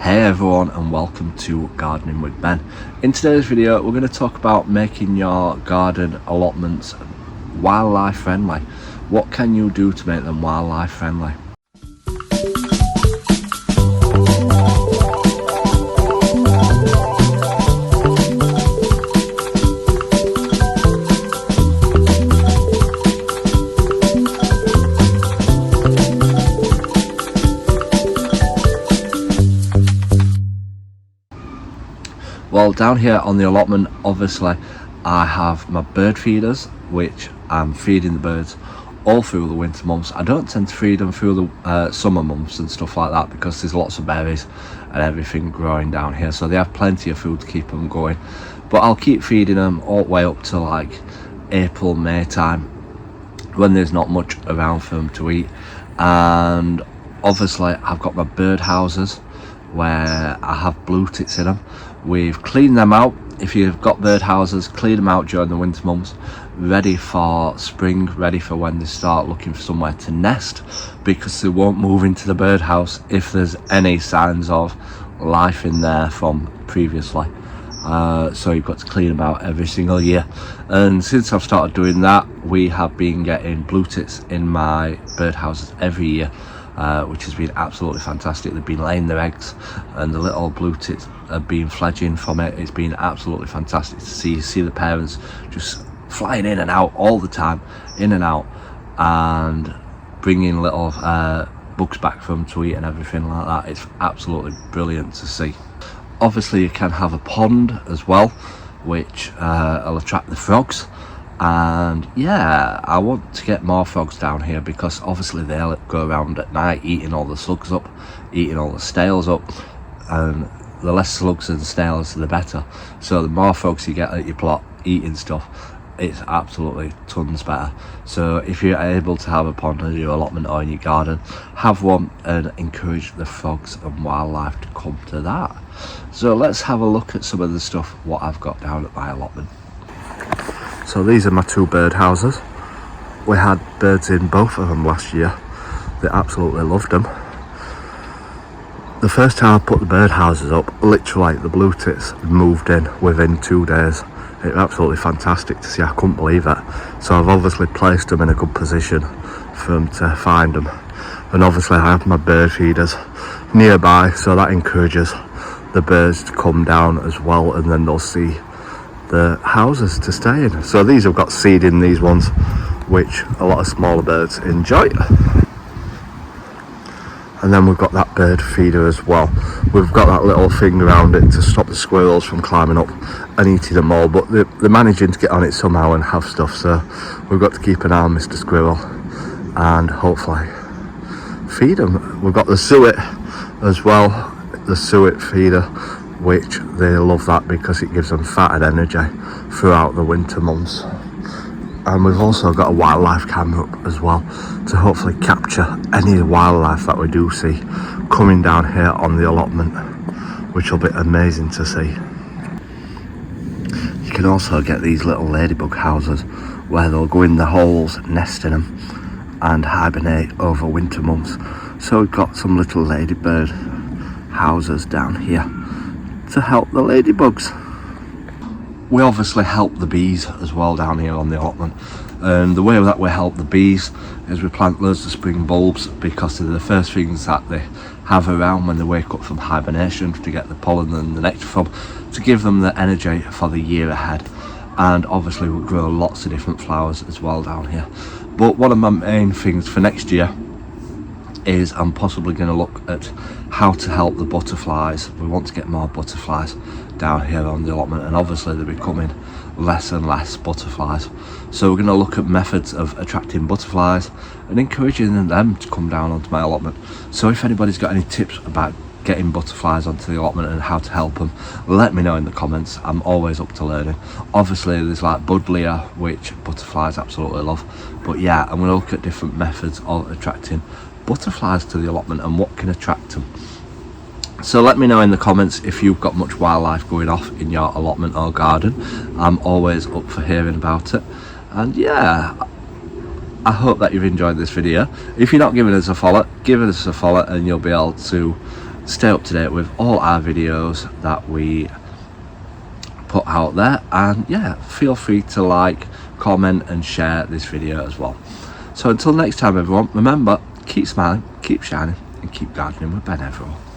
Hey everyone, and welcome to Gardening with Ben. In today's video we're going to talk about making your garden allotments wildlife friendly. What can you do to make them wildlife friendly? Well, down here on the allotment, obviously I have my bird feeders, which I'm feeding the birds all through the winter months. I don't tend to feed them through the summer months and stuff like that because there's lots of berries and everything growing down here, so they have plenty of food to keep them going. But I'll keep feeding them all the way up to like April, May time, when there's not much around for them to eat. And obviously I've got my bird houses where I have blue tits in them. We've cleaned them out. If you've got bird houses, clean them out during the winter months, ready for spring, ready for when they start looking for somewhere to nest, because they won't move into the bird house if there's any signs of life in there from previously. So you've got to clean them out every single year. And since I've started doing that, we have been getting blue tits in my bird houses every year, which has been absolutely fantastic. They've been laying their eggs and the little blue tits have been fledging from it. It's been absolutely fantastic to see the parents just flying in and out all the time, in and out, and bringing little bugs back for them to eat and everything like that. It's absolutely brilliant to see. Obviously you can have a pond as well, which will attract the frogs. And yeah, I want to get more frogs down here because obviously they'll go around at night eating all the slugs up, eating all the snails up, and the less slugs and snails the better. So the more frogs you get at your plot eating stuff, it's absolutely tons better. So if you're able to have a pond in your allotment or in your garden, have one and encourage the frogs and wildlife to come to that. So let's have a look at some of the stuff what I've got down at my allotment. So these are my two bird houses. We had birds in both of them last year. They absolutely loved them. The first time I put the bird houses up, literally the blue tits moved in within 2 days. It was absolutely fantastic to see. I couldn't believe it. So I've obviously placed them in a good position for them to find them. And obviously I have my bird feeders nearby, so that encourages the birds to come down as well, and then they'll see the houses to stay in. So these have got seed in these ones, which a lot of smaller birds enjoy. And then we've got that bird feeder as well. We've got that little thing around it to stop the squirrels from climbing up and eating them all, but they're managing to get on it somehow and have stuff, so we've got to keep an eye on Mr. Squirrel and hopefully feed them. We've got the suet as well, the suet feeder, which they love that because it gives them fat and energy throughout the winter months. And we've also got a wildlife camera up as well to hopefully capture any wildlife that we do see coming down here on the allotment, which will be amazing to see. You can also get these little ladybug houses where they'll go in the holes, nest in them and hibernate over winter months. So we've got some little ladybird houses down here to help the ladybugs. We obviously help the bees as well down here on the allotment, and the way that we help the bees is we plant loads of spring bulbs because they're the first things that they have around when they wake up from hibernation, to get the pollen and the nectar from, to give them the energy for the year ahead. And obviously we grow lots of different flowers as well down here. But one of my main things for next year is I'm possibly going to look at how to help the butterflies. We want to get more butterflies down here on the allotment, and obviously they're becoming less and less butterflies. So we're going to look at methods of attracting butterflies and encouraging them to come down onto my allotment. So if anybody's got any tips about getting butterflies onto the allotment and how to help them, let me know in the comments. I'm always up to learning. Obviously there's like buddleia, which butterflies absolutely love, but yeah, I'm going to look at different methods of attracting butterflies to the allotment and what can attract them. So let me know in the comments if you've got much wildlife going off in your allotment or garden. I'm always up for hearing about it. And yeah, I hope that you've enjoyed this video. If you're not giving us a follow, give us a follow and you'll be able to stay up to date with all our videos that we put out there. And yeah, feel free to like, comment and share this video as well. So until next time everyone, remember, keep smiling, keep shining and keep gardening with Ben everyone.